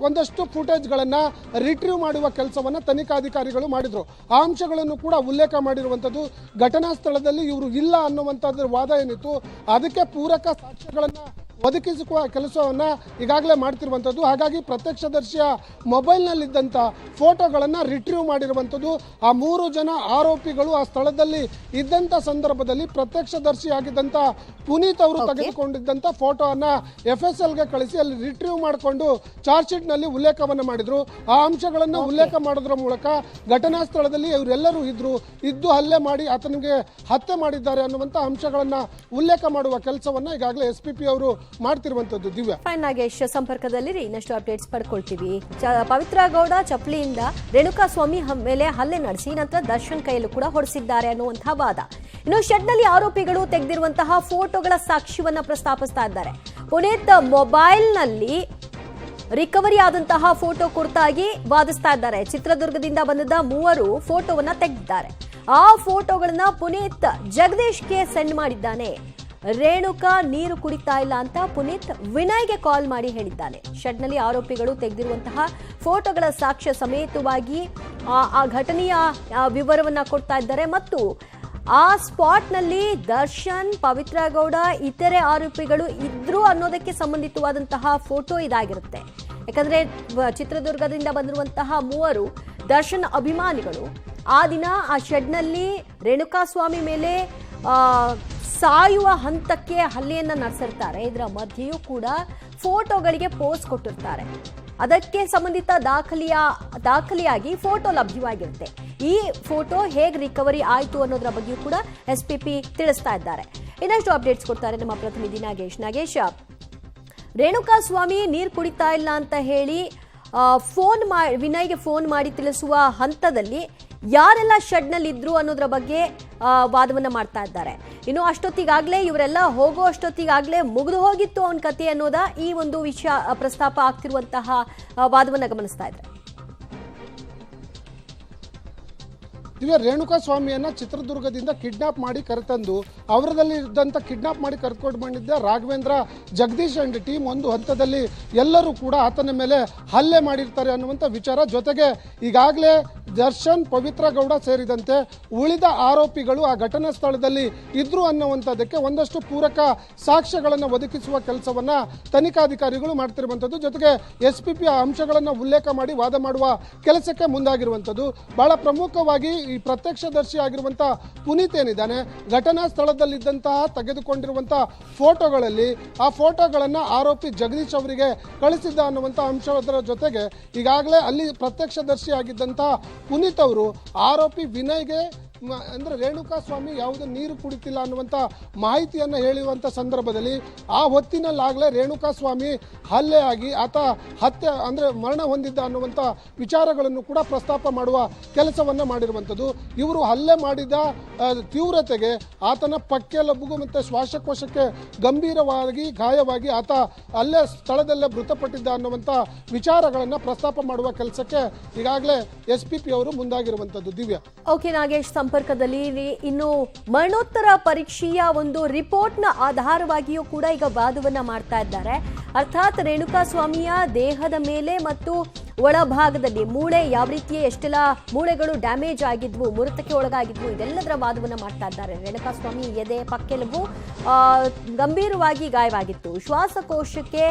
ಒಂದಷ್ಟು ಫುಟೇಜ್ಗಳನ್ನು ರಿಟ್ರೀವ್ ಮಾಡುವ ಕೆಲಸವನ್ನು ತನಿಖಾಧಿಕಾರಿಗಳು ಮಾಡಿದರು. ಆ ಅಂಶಗಳನ್ನು ಕೂಡ ಉಲ್ಲೇಖ ಮಾಡಿರುವಂಥದ್ದು. ಘಟನಾ ಸ್ಥಳದಲ್ಲಿ ಇವರು ಇಲ್ಲ ಅನ್ನುವಂಥದ್ರ ವಾದ ಏನಿತ್ತು ಅದಕ್ಕೆ ಪೂರಕ ಸಾಕ್ಷ್ಯಗಳನ್ನು ಒದಗಿಸುವ ಕೆಲಸವನ್ನ ಈಗಾಗಲೇ ಮಾಡ್ತಿರುವಂಥದ್ದು. ಹಾಗಾಗಿ ಪ್ರತ್ಯಕ್ಷದರ್ಶಿಯ ಮೊಬೈಲ್ನಲ್ಲಿದ್ದಂಥ ಫೋಟೋಗಳನ್ನು ರಿಟ್ರೀವ್ ಮಾಡಿರುವಂಥದ್ದು. ಆ 3 ಜನ ಆರೋಪಿಗಳು ಆ ಸ್ಥಳದಲ್ಲಿ ಇದ್ದಂಥ ಸಂದರ್ಭದಲ್ಲಿ ಪ್ರತ್ಯಕ್ಷದರ್ಶಿ ಆಗಿದ್ದಂಥ ಪುನೀತ್ ಅವರು ತೆಗೆದುಕೊಂಡಿದ್ದಂಥ ಫೋಟೋವನ್ನು FSLಗೆ ಕಳಿಸಿ ಅಲ್ಲಿ ರಿಟ್ರೀವ್ ಮಾಡಿಕೊಂಡು ಚಾರ್ಜ್ ಶೀಟ್ನಲ್ಲಿ ಉಲ್ಲೇಖವನ್ನು ಮಾಡಿದ್ರು. ಆ ಅಂಶಗಳನ್ನು ಉಲ್ಲೇಖ ಮಾಡೋದ್ರ ಮೂಲಕ ಘಟನಾ ಸ್ಥಳದಲ್ಲಿ ಇವರೆಲ್ಲರೂ ಇದ್ದು ಹಲ್ಲೆ ಮಾಡಿ ಆತನಿಗೆ ಹತ್ಯೆ ಮಾಡಿದ್ದಾರೆ ಅನ್ನುವಂಥ ಅಂಶಗಳನ್ನು ಉಲ್ಲೇಖ ಮಾಡುವ ಕೆಲಸವನ್ನ ಈಗಾಗಲೇ SPP ಅವರು ಮಾಡ್ತಿರುವಂತದ್ದು. ದಿವ್ಯ, ಫೈನ್ ನಾಗೇಶ್, ಸಂಪರ್ಕದಲ್ಲಿ ಇನ್ನಷ್ಟು ಅಪ್ಡೇಟ್ಸ್ ಪಡ್ಕೊಳ್ತೀವಿ. ಪವಿತ್ರ ಗೌಡ ಚಪ್ಪಲಿಯಿಂದ ರೇಣುಕಾ ಸ್ವಾಮಿ ಮೇಲೆ ಹಲ್ಲೆ ನಡೆಸಿ ನಂತರ ದರ್ಶನ್ ಕೈಯಲ್ಲೂ ಕೂಡ ಹೊಡೆಸಿದ್ದಾರೆ ಅನ್ನುವಂತಹ ವಾದ. ಇನ್ನು ಶೆಡ್ನಲ್ಲಿ ಆರೋಪಿಗಳು ತೆಗೆದಿರುವಂತಹ ಫೋಟೋಗಳ ಸಾಕ್ಷ್ಯವನ್ನ ಪ್ರಸ್ತಾಪಿಸ್ತಾ ಇದ್ದಾರೆ. ಪುನೀತ್ ಮೊಬೈಲ್ನಲ್ಲಿ ರಿಕವರಿ ಆದಂತಹ ಫೋಟೋ ಕುರಿತಾಗಿ ವಾದಿಸ್ತಾ ಇದ್ದಾರೆ. ಚಿತ್ರದುರ್ಗದಿಂದ ಬಂದಿದ್ದ 3 ಫೋಟೋವನ್ನ ತೆಗೆದಿದ್ದಾರೆ. ಆ ಫೋಟೋಗಳನ್ನ ಪುನೀತ್ ಜಗದೀಶ್ಗೆ ಸೆಂಡ್ ಮಾಡಿದ್ದಾನೆ. ರೇಣುಕಾ ನೀರು ಕುಡಿತಾ ಇಲ್ಲ ಅಂತ ಪುನೀತ್ ವಿನಯ್ಗೆ ಕಾಲ್ ಮಾಡಿ ಹೇಳಿದ್ದಾನೆ. ಶೆಡ್ನಲ್ಲಿ ಆರೋಪಿಗಳು ತೆಗೆದಿರುವಂತಹ ಫೋಟೋಗಳ ಸಾಕ್ಷ್ಯ ಸಮೇತವಾಗಿ ಆ ಘಟನೆಯ ವಿವರವನ್ನ ಕೊಡ್ತಾ ಇದ್ದಾರೆ ಮತ್ತು ಆ ಸ್ಪಾಟ್ನಲ್ಲಿ ದರ್ಶನ್, ಪವಿತ್ರ ಗೌಡ, ಇತರೆ ಆರೋಪಿಗಳು ಇದ್ರು ಅನ್ನೋದಕ್ಕೆ ಸಂಬಂಧಿತವಾದಂತಹ ಫೋಟೋ ಇದಾಗಿರುತ್ತೆ. ಯಾಕಂದ್ರೆ ಚಿತ್ರದುರ್ಗದಿಂದ ಬಂದಿರುವಂತಹ 3 ದರ್ಶನ್ ಅಭಿಮಾನಿಗಳು ಆ ದಿನ ಆ ಶೆಡ್ನಲ್ಲಿ ರೇಣುಕಾಸ್ವಾಮಿ ಮೇಲೆ ಸಾಯುವ ಹಂತಕ್ಕೆ ಹಲ್ಲೆಯನ್ನ ನಡೆಸಿರ್ತಾರೆ. ಇದರ ಮಧ್ಯೆಯೂ ಕೂಡ ಫೋಟೋಗಳಿಗೆ ಪೋಸ್ ಕೊಟ್ಟಿರ್ತಾರೆ. ಅದಕ್ಕೆ ಸಂಬಂಧಿತ ದಾಖಲೆಯಾಗಿ ಫೋಟೋ ಲಭ್ಯವಾಗಿರುತ್ತೆ. ಈ ಫೋಟೋ ಹೇಗೆ ರಿಕವರಿ ಆಯಿತು ಅನ್ನೋದರ ಬಗ್ಗೆಯೂ ಕೂಡ SPP ತಿಳಿಸ್ತಾ ಇದ್ದಾರೆ. ಇನ್ನಷ್ಟು ಅಪ್ಡೇಟ್ಸ್ ಕೊಡ್ತಾರೆ ನಮ್ಮ ಪ್ರತಿನಿಧಿ ನಾಗೇಶ್. ರೇಣುಕಾಸ್ವಾಮಿ ನೀರು ಕುಡಿತಾ ಇಲ್ಲ ಅಂತ ಹೇಳಿ ವಿನಯ್ಗೆ ಫೋನ್ ಮಾಡಿ ತಿಳಿಸುವ ಹಂತದಲ್ಲಿ ಯಾರೆಲ್ಲ ಶೆಡ್ನಲ್ಲಿ ಇದ್ರು ಅನ್ನೋದ್ರ ಬಗ್ಗೆ ವಾದವನ್ನ ಮಾಡ್ತಾ ಇದ್ದಾರೆ. ಇನ್ನು ಅಷ್ಟೊತ್ತಿಗಾಗ್ಲೇ ಇವರೆಲ್ಲ ಹೋಗೋ ಅಷ್ಟೊತ್ತಿಗಾಗ್ಲೇ ಮುಗಿದು ಹೋಗಿತ್ತು ಅವನ ಕತೆ ಅನ್ನೋದ ಈ ಒಂದು ವಿಷಯ ಪ್ರಸ್ತಾಪ ಆಗ್ತಿರುವಂತಹ ವಾದವನ್ನ ಗಮನಿಸ್ತಾ ಇದ್ದಾರೆ. ರೇಣುಕಾಸ್ವಾಮಿಯನ್ನ ಚಿತ್ರದುರ್ಗದಿಂದ ಕಿಡ್ನಾಪ್ ಮಾಡಿ ಕರೆತಂದು ಅವರದಲ್ಲಿ ಇದ್ದಂತ ಕಿಡ್ನಾಪ್ ಮಾಡಿ ಕರೆದುಕೊಂಡು ಬಂದಿದ್ದ ರಾಘವೇಂದ್ರ, ಜಗದೀಶ್ ಅಂಡ್ ಟೀಮ್ ಒಂದು ಹಂತದಲ್ಲಿ ಎಲ್ಲರೂ ಕೂಡ ಆತನ ಮೇಲೆ ಹಲ್ಲೆ ಮಾಡಿರ್ತಾರೆ ಅನ್ನುವಂಥ ವಿಚಾರ. ಜೊತೆಗೆ ಈಗಾಗಲೇ ದರ್ಶನ್, ಪವಿತ್ರ ಗೌಡ ಸೇರಿದಂತೆ ಉಳಿದ ಆರೋಪಿಗಳು ಆ ಘಟನಾ ಸ್ಥಳದಲ್ಲಿ ಇದ್ರು ಅನ್ನುವಂಥದ್ದಕ್ಕೆ ಒಂದಷ್ಟು ಪೂರಕ ಸಾಕ್ಷ್ಯಗಳನ್ನು ಒದಗಿಸುವ ಕೆಲಸವನ್ನ ತನಿಖಾಧಿಕಾರಿಗಳು ಮಾಡ್ತಿರುವಂಥದ್ದು. ಜೊತೆಗೆ SPP ಆ ಅಂಶಗಳನ್ನು ಉಲ್ಲೇಖ ಮಾಡಿ ವಾದ ಮಾಡುವ ಕೆಲಸಕ್ಕೆ ಮುಂದಾಗಿರುವಂಥದ್ದು. ಬಹಳ ಪ್ರಮುಖವಾಗಿ ಈ ಪ್ರತ್ಯಕ್ಷದರ್ಶಿ ಆಗಿರುವಂತಹ ಪುನೀತ್ ಏನಿದ್ದಾನೆ, ಘಟನಾ ಸ್ಥಳದಲ್ಲಿದ್ದಂತಹ ತೆಗೆದುಕೊಂಡಿರುವಂತಹ ಫೋಟೋಗಳಲ್ಲಿ ಆ ಫೋಟೋಗಳನ್ನು ಆರೋಪಿ ಜಗದೀಶ್ ಅವರಿಗೆ ಕಳಿಸಿದ್ದ ಅನ್ನುವಂಥ ಅಂಶದ ಜೊತೆಗೆ ಈಗಾಗಲೇ ಅಲ್ಲಿ ಪ್ರತ್ಯಕ್ಷದರ್ಶಿ ಆಗಿದ್ದಂತಹ ಪುನೀತ್ ಅವರು ಆರೋಪಿ ವಿನಯ್ಗೆ ಅಂದ್ರೆ ರೇಣುಕಾಸ್ವಾಮಿ ಯಾವುದೇ ನೀರು ಕುಡಿತಿಲ್ಲ ಅನ್ನುವಂಥ ಮಾಹಿತಿಯನ್ನು ಹೇಳುವಂಥ ಸಂದರ್ಭದಲ್ಲಿ ಆ ಹೊತ್ತಿನಲ್ಲಾಗಲೇ ರೇಣುಕಾಸ್ವಾಮಿ ಹಲ್ಲೆ ಆಗಿ ಆತ ಹತ್ಯೆ ಅಂದ್ರೆ ಮರಣ ಹೊಂದಿದ್ದ ಅನ್ನುವಂಥ ವಿಚಾರಗಳನ್ನು ಕೂಡ ಪ್ರಸ್ತಾಪ ಮಾಡುವ ಕೆಲಸವನ್ನ ಮಾಡಿರುವಂಥದ್ದು. ಇವರು ಹಲ್ಲೆ ಮಾಡಿದ ತೀವ್ರತೆಗೆ ಆತನ ಪಕ್ಕೆಲುಬು ಮತ್ತು ಶ್ವಾಸಕೋಶಕ್ಕೆ ಗಂಭೀರವಾಗಿ ಗಾಯವಾಗಿ ಆತ ಅಲ್ಲೇ ಸ್ಥಳದಲ್ಲೇ ಮೃತಪಟ್ಟಿದ್ದ ಅನ್ನುವಂಥ ವಿಚಾರಗಳನ್ನು ಪ್ರಸ್ತಾಪ ಮಾಡುವ ಕೆಲಸಕ್ಕೆ ಈಗಾಗಲೇ SPP ಅವರು ಮುಂದಾಗಿರುವಂಥದ್ದು. ದಿವ್ಯಾ. ಓಕೆ ನಾಗೇಶ್, ಸಂಪರ್ಕದಲ್ಲಿ ಇನ್ನು ಮರಣೋತ್ತರ ಪರೀಕ್ಷೆಯ ಒಂದು ರಿಪೋರ್ಟ್ನ ಆಧಾರವಾಗಿಯೂ ಕೂಡ ಈಗ ವಾದವನ್ನ ಮಾಡ್ತಾ ಇದ್ದಾರೆ. ಅರ್ಥಾತ್ ರೇಣುಕಾಸ್ವಾಮಿಯ ದೇಹದ ಮೇಲೆ ಮತ್ತು ಒಳಭಾಗದಲ್ಲಿ ಮೂಳೆ ಯಾವ ರೀತಿಯ ಎಷ್ಟೆಲ್ಲ ಮೂಳೆಗಳು ಡ್ಯಾಮೇಜ್ ಆಗಿದ್ವು, ಮುರಿತಕ್ಕೆ ಒಳಗಾಗಿದ್ವು, ಇದೆಲ್ಲದರ ವಾದವನ್ನ ಮಾಡ್ತಾ ಇದ್ದಾರೆ. ರೇಣುಕಾಸ್ವಾಮಿ ಎದೆ, ಪಕ್ಕೆಲುಬು ಗಂಭೀರವಾಗಿ ಗಾಯವಾಗಿತ್ತು, ಶ್ವಾಸಕೋಶಕ್ಕೆ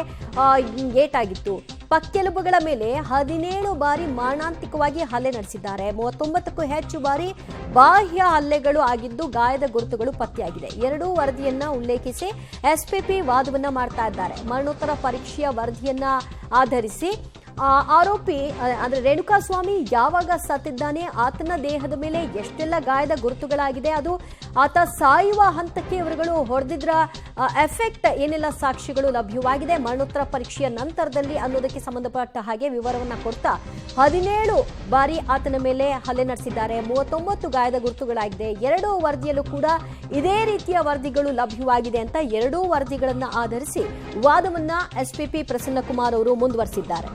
ಏಟಾಗಿತ್ತು, ಪಕ್ಕೆಲುಬುಗಳ ಮೇಲೆ 17 ಬಾರಿ ಮಾರಣಾಂತಿಕವಾಗಿ ಹಲ್ಲೆ ನಡೆಸಿದ್ದಾರೆ. 39ಕ್ಕೂ ಹೆಚ್ಚು ಬಾರಿ ಬಾಹ್ಯ ಹಲ್ಲೆಗಳು ಆಗಿದ್ದು ಗಾಯದ ಗುರುತುಗಳು ಪತ್ತೆಯಾಗಿದೆ. ಎರಡೂ ವರದಿಯನ್ನ ಉಲ್ಲೇಖಿಸಿ SPP ವಾದವನ್ನ ಮಾಡ್ತಾ ಇದ್ದಾರೆ. ಮರಣೋತ್ತರ ಪರೀಕ್ಷೆಯ ವರದಿಯನ್ನ ಆಧರಿಸಿ ಆರೋಪಿ ಅಂದ್ರೆ ರೇಣುಕಾಸ್ವಾಮಿ ಯಾವಾಗ ಸತ್ತಿದ್ದಾನೆ, ಆತನ ದೇಹದ ಮೇಲೆ ಎಷ್ಟೆಲ್ಲ ಗಾಯದ ಗುರುತುಗಳಾಗಿದೆ, ಅದು ಆತ ಸಾಯುವ ಹಂತಕ್ಕೆ ಇವರುಗಳು ಹೊಡೆದಿದ್ರ ಎಫೆಕ್ಟ್ ಏನೆಲ್ಲ ಸಾಕ್ಷಿಗಳು ಲಭ್ಯವಾಗಿದೆ ಮರಣೋತ್ತರ ಪರೀಕ್ಷೆಯ ನಂತರದಲ್ಲಿ ಅನ್ನೋದಕ್ಕೆ ಸಂಬಂಧಪಟ್ಟ ಹಾಗೆ ವಿವರವನ್ನ ಕೊಡ್ತಾ 17 ಬಾರಿ ಆತನ ಮೇಲೆ ಹಲ್ಲೆ ನಡೆಸಿದ್ದಾರೆ, 39 ಗಾಯದ ಗುರುತುಗಳಾಗಿದೆ. ಎರಡೂ ವರದಿಯಲ್ಲೂ ಕೂಡ ಇದೇ ರೀತಿಯ ವರದಿಗಳು ಲಭ್ಯವಾಗಿದೆ ಅಂತ ಎರಡೂ ವರದಿಗಳನ್ನ ಆಧರಿಸಿ ವಾದವನ್ನ SPP ಪ್ರಸನ್ನಕುಮಾರ್ ಅವರು ಮುಂದುವರೆಸಿದ್ದಾರೆ.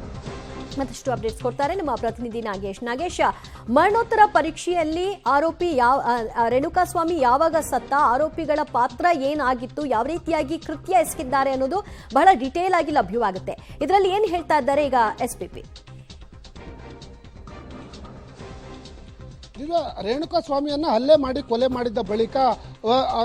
ಮತ್ತಷ್ಟು ಅಪ್ಡೇಟ್ಸ್ ಕೊಡ್ತಾರೆ ನಮ್ಮ ಪ್ರತಿನಿಧಿ ನಾಗೇಶ್. ಮರಣೋತ್ತರ ಪರೀಕ್ಷೆಯಲ್ಲಿ ಆರೋಪಿ ರೇಣುಕಾಸ್ವಾಮಿ ಯಾವಾಗ ಸತ್ತ, ಆರೋಪಿಗಳ ಪಾತ್ರ ಏನಾಗಿತ್ತು, ಯಾವ ರೀತಿಯಾಗಿ ಕೃತ್ಯ ಎಸಗಿದ್ದಾರೆ ಅನ್ನೋದು ಬಹಳ ಡಿಟೇಲ್ ಆಗಿ ಲಭ್ಯವಾಗುತ್ತೆ. ಇದರಲ್ಲಿ ಏನ್ ಹೇಳ್ತಾ ಇದ್ದಾರೆ ಈಗ SPP? ಈಗ ರೇಣುಕಾಸ್ವಾಮಿಯನ್ನ ಹಲ್ಲೆ ಮಾಡಿ ಕೊಲೆ ಮಾಡಿದ್ದ ಬಳಿಕ